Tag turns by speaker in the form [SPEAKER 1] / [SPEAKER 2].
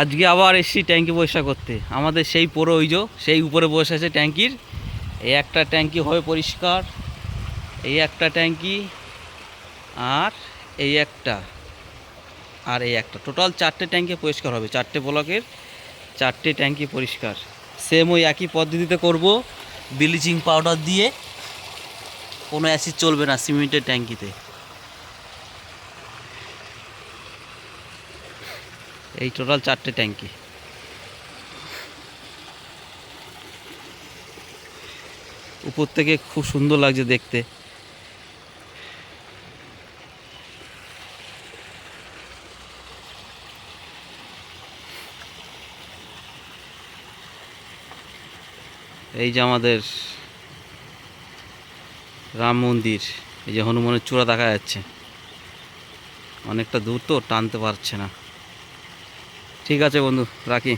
[SPEAKER 1] আজকে আবার এসছি ট্যাঙ্কি পরিষ্কার করতে। আমাদের সেই পুরো ওই সেই উপরে বসে আছে ট্যাঙ্কির। এই একটা ট্যাঙ্কি হবে পরিষ্কার, এই একটা ট্যাঙ্কি, আর এই একটা, আর এই একটা, টোটাল 4টে ট্যাঙ্কি পরিষ্কার হবে। 4টে ব্লকের 4টে ট্যাঙ্কি পরিষ্কার। সেম ওই একই পদ্ধতিতে করব, ব্লিচিং পাউডার দিয়ে। কোনো অ্যাসিড চলবে না সিমেন্টের ট্যাঙ্কিতে। এই টোটাল 4টে ট্যাঙ্কি। উপর থেকে খুব সুন্দর লাগছে দেখতে। এই যে আমাদের রাম মন্দির, এই যে হনুমানের চূড়া দেখা যাচ্ছে। অনেকটা দূর তো টানতে পারছে না। ঠিক আছে বন্ধু, রাখি।